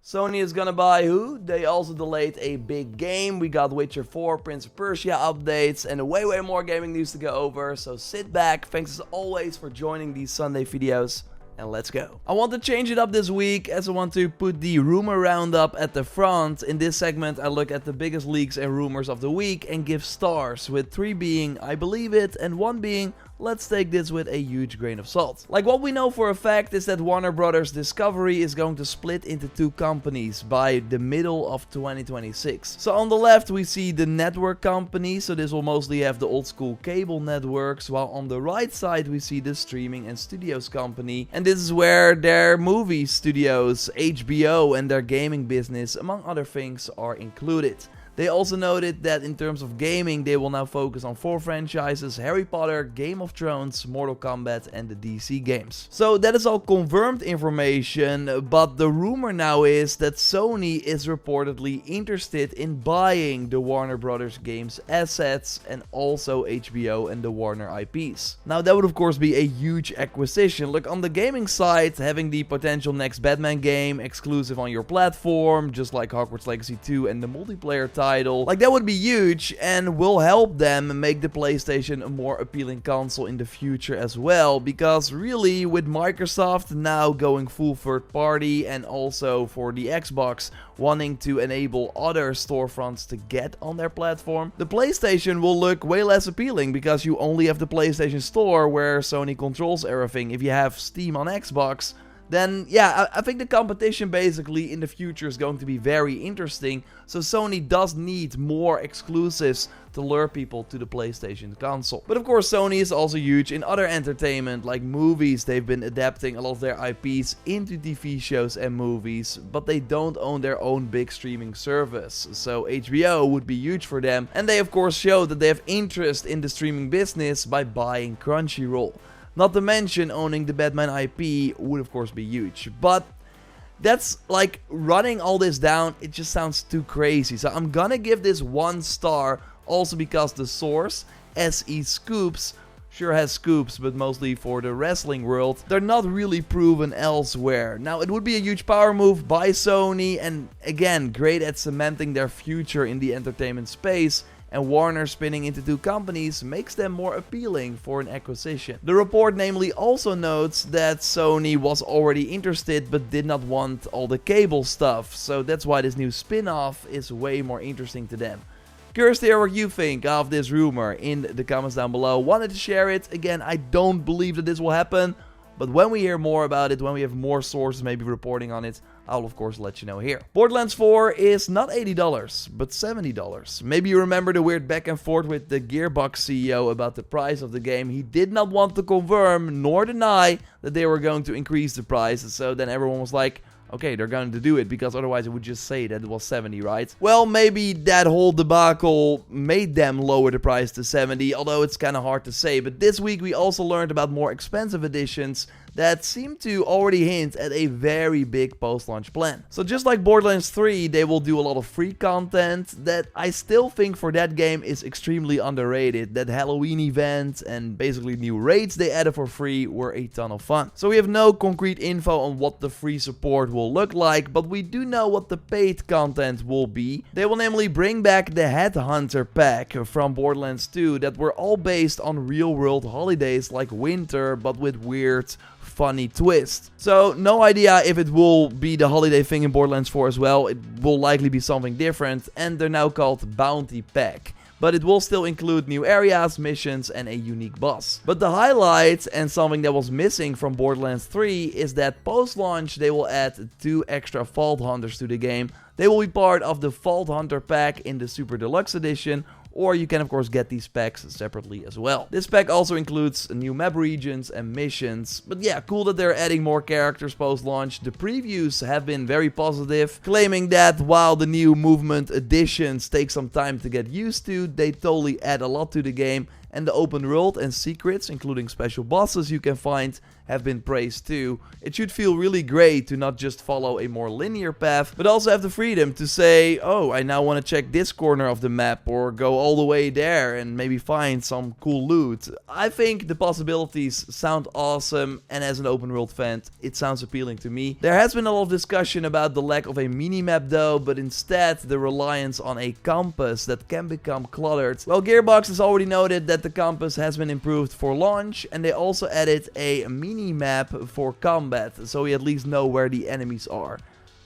Sony is gonna buy who? They also delayed a big game. We got Witcher 4, Prince of Persia updates, and way more gaming news to go over. So sit back, thanks as always for joining these Sunday videos. And let's go. I want to change it up this week as I want to put the rumor roundup at the front. In this segment I look at the biggest leaks and rumors of the week and give stars, with 3 being I believe it and 1 being let's take this with a huge grain of salt. Like, what we know for a fact is that Warner Brothers Discovery is going to split into 2 companies by the middle of 2026. So on the left we see the network company, so this will mostly have the old school cable networks, while on the right side we see the streaming and studios company, and this is where their movie studios, HBO, and their gaming business, among other things, are included. They also noted that in terms of gaming, they will now focus on 4 franchises: Harry Potter, Game of Thrones, Mortal Kombat, and the DC games. So that is all confirmed information, but the rumor now is that Sony is reportedly interested in buying the Warner Brothers games assets and also HBO and the Warner IPs. Now that would of course be a huge acquisition. Look, on the gaming side, having the potential next Batman game exclusive on your platform, just like Hogwarts Legacy 2 and the multiplayer title, like that would be huge and will help them make the PlayStation a more appealing console in the future as well, because really with Microsoft now going full third party and also for the Xbox wanting to enable other storefronts to get on their platform, the PlayStation will look way less appealing because you only have the PlayStation Store where Sony controls everything. If you have Steam on Xbox, then yeah, I think the competition basically in the future is going to be very interesting. So Sony does need more exclusives to lure people to the PlayStation console. But of course Sony is also huge in other entertainment, like movies. They've been adapting a lot of their IPs into TV shows and movies, but they don't own their own big streaming service. So HBO would be huge for them, and they of course show that they have interest in the streaming business by buying Crunchyroll. Not to mention owning the Batman IP would of course be huge, but that's like running all this down, it just sounds too crazy. So I'm gonna give this 1 star, also because the source, SE Scoops, sure has scoops, but mostly for the wrestling world. They're not really proven elsewhere. Now, it would be a huge power move by Sony, and again, great at cementing their future in the entertainment space. And Warner spinning into 2 companies makes them more appealing for an acquisition. The report namely also notes that Sony was already interested but did not want all the cable stuff, so that's why this new spin-off is way more interesting to them. Curious to hear what you think of this rumor in the comments down below. Wanted to share it. Again, I don't believe that this will happen, but when we hear more about it, when we have more sources maybe reporting on it, I'll of course let you know here. Borderlands 4 is not $80, but $70. Maybe you remember the weird back and forth with the Gearbox CEO about the price of the game. He did not want to confirm nor deny that they were going to increase the price, so then everyone was like, okay, they're going to do it, because otherwise it would just say that it was 70, right? Well, maybe that whole debacle made them lower the price to 70, although it's kind of hard to say. But this week we also learned about more expensive editions that seem to already hint at a very big post-launch plan. So just like Borderlands 3, they will do a lot of free content that I still think for that game is extremely underrated. That Halloween event and basically new raids they added for free were a ton of fun. So we have no concrete info on what the free support will look like, but we do know what the paid content will be. They will namely bring back the Headhunter pack from Borderlands 2 that were all based on real-world holidays like winter, but with weird funny twist. So no idea if it will be the holiday thing in Borderlands 4 as well. It will likely be something different, and they're now called Bounty Pack. But it will still include new areas, missions, and a unique boss. But the highlight, and something that was missing from Borderlands 3, is that post-launch they will add 2 extra Vault Hunters to the game. They will be part of the Vault Hunter pack in the Super Deluxe Edition, or you can of course get these packs separately as well. This pack also includes new map regions and missions. But yeah, cool that they're adding more characters post-launch. The previews have been very positive, claiming that while the new movement additions take some time to get used to, they totally add a lot to the game. And the open world and secrets, including special bosses you can find, have been praised too. It should feel really great to not just follow a more linear path, but also have the freedom to say, oh, I now want to check this corner of the map or go all the way there and maybe find some cool loot. I think the possibilities sound awesome, and as an open world fan, it sounds appealing to me. There has been a lot of discussion about the lack of a minimap though, but instead the reliance on a compass that can become cluttered. Well, Gearbox has already noted that the compass has been improved for launch, and they also added a mini-map for combat, so we at least know where the enemies are.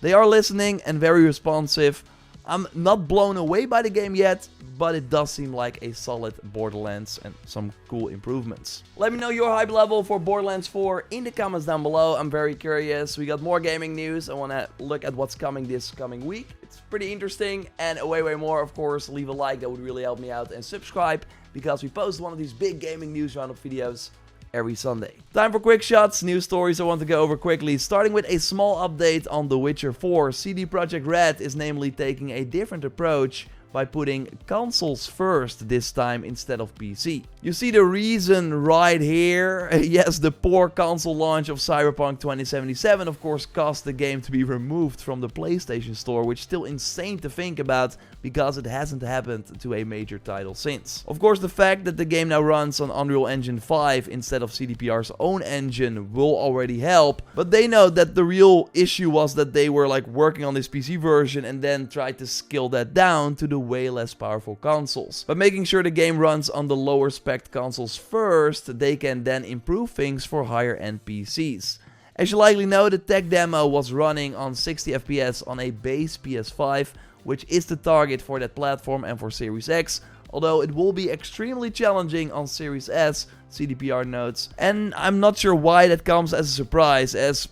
They are listening and very responsive. I'm not blown away by the game yet, but it does seem like a solid Borderlands and some cool improvements. Let me know your hype level for Borderlands 4 in the comments down below. I'm very curious. We got more gaming news. I want to look at what's coming this coming week. It's pretty interesting, and way more, of course. Leave a like, that would really help me out, and subscribe, because we post one of these big gaming news roundup videos every Sunday. Time for quick shots, news stories I want to go over quickly, starting with a small update on The Witcher 4. CD Projekt Red is namely taking a different approach by putting consoles first this time instead of PC. You see the reason right here. Yes, the poor console launch of Cyberpunk 2077 of course caused the game to be removed from the PlayStation Store, which is still insane to think about because it hasn't happened to a major title since. Of course, the fact that the game now runs on Unreal Engine 5 instead of CDPR's own engine will already help, but they know that the real issue was that they were like working on this PC version and then tried to scale that down to the way less powerful consoles. By making sure the game runs on the lower spec consoles first, they can then improve things for higher end PCs. As you likely know, the tech demo was running on 60 FPS on a base PS5, which is the target for that platform and for Series X, although it will be extremely challenging on Series S, CDPR notes. And I'm not sure why that comes as a surprise, as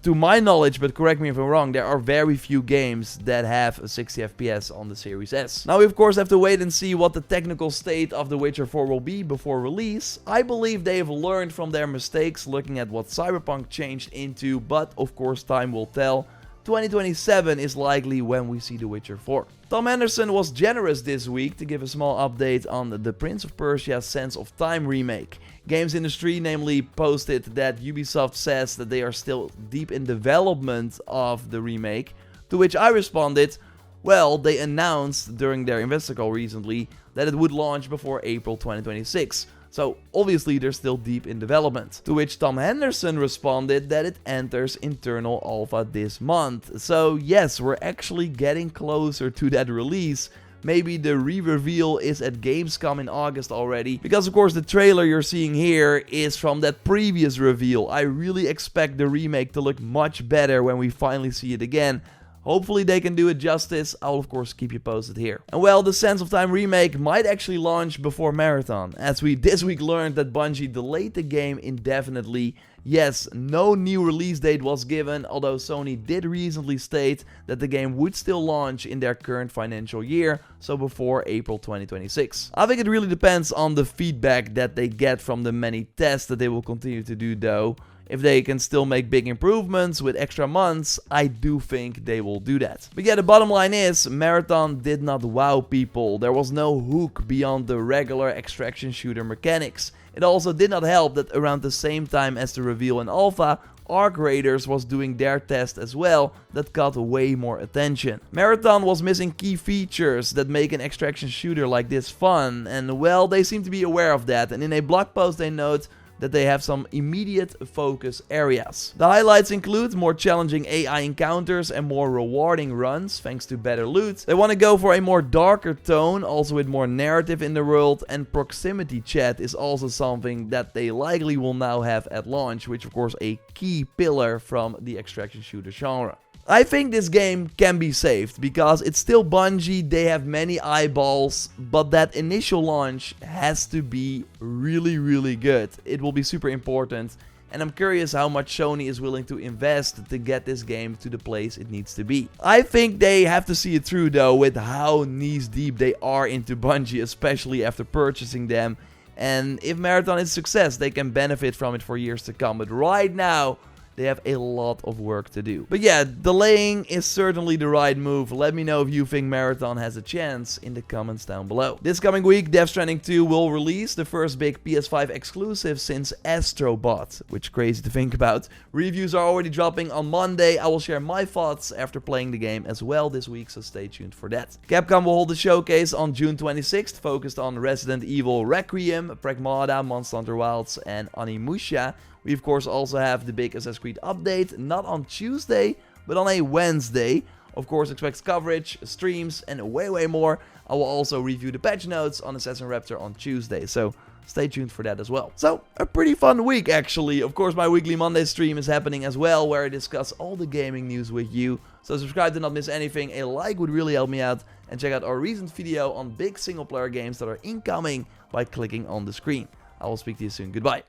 to my knowledge, but correct me if I'm wrong, there are very few games that have a 60 FPS on the Series S. Now we of course have to wait and see what the technical state of The Witcher 4 will be before release. I believe they have learned from their mistakes looking at what Cyberpunk changed into, but of course time will tell. 2027 is likely when we see The Witcher 4. Tom Henderson was generous this week to give a small update on the Prince of Persia Sands of Time remake. Games industry namely posted that Ubisoft says that they are still deep in development of the remake, to which I responded, well, they announced during their investor call recently that it would launch before April 2026. So obviously they're still deep in development. To which Tom Henderson responded that it enters internal alpha this month. So yes, we're actually getting closer to that release. Maybe the re-reveal is at Gamescom in August already, because of course the trailer you're seeing here is from that previous reveal. I really expect the remake to look much better when we finally see it again. Hopefully they can do it justice. I'll of course keep you posted here. And well, the Sands of Time remake might actually launch before Marathon, as we this week learned that Bungie delayed the game indefinitely. Yes, no new release date was given, although Sony did recently state that the game would still launch in their current financial year, so before April 2026. I think it really depends on the feedback that they get from the many tests that they will continue to do though. If they can still make big improvements with extra months, I do think they will do that. But yeah, the bottom line is, Marathon did not wow people. There was no hook beyond the regular extraction shooter mechanics. It also did not help that around the same time as the reveal in Alpha, Arc Raiders was doing their test as well that got way more attention. Marathon was missing key features that make an extraction shooter like this fun, and well, they seem to be aware of that, and in a blog post they note that they have some immediate focus areas. The highlights include more challenging AI encounters and more rewarding runs thanks to better loot. They want to go for a more darker tone, also with more narrative in the world, and proximity chat is also something that they likely will now have at launch, which of course a key pillar from the extraction shooter genre. I think this game can be saved because it's still Bungie, they have many eyeballs, but that initial launch has to be really good. It will be super important, and I'm curious how much Sony is willing to invest to get this game to the place it needs to be. I think they have to see it through though, with how knees deep they are into Bungie, especially after purchasing them. And if Marathon is a success, they can benefit from it for years to come. But right now, they have a lot of work to do. But yeah, delaying is certainly the right move. Let me know if you think Marathon has a chance in the comments down below. This coming week, Death Stranding 2 will release, the first big PS5 exclusive since Astrobot, which is crazy to think about. Reviews are already dropping on Monday. I will share my thoughts after playing the game as well this week, so stay tuned for that. Capcom will hold a showcase on June 26th, focused on Resident Evil Requiem, Pragmata, Monster Hunter Wilds, and Onimusha. We of course also have the big Assassin's Creed update, not on Tuesday, but on a Wednesday. Of course, expect coverage, streams, and way more. I will also review the patch notes on JorRaptor on Tuesday, so stay tuned for that as well. So, a pretty fun week actually. Of course, my weekly Monday stream is happening as well, where I discuss all the gaming news with you. So subscribe to not miss anything, a like would really help me out, and check out our recent video on big single player games that are incoming by clicking on the screen. I will speak to you soon, goodbye.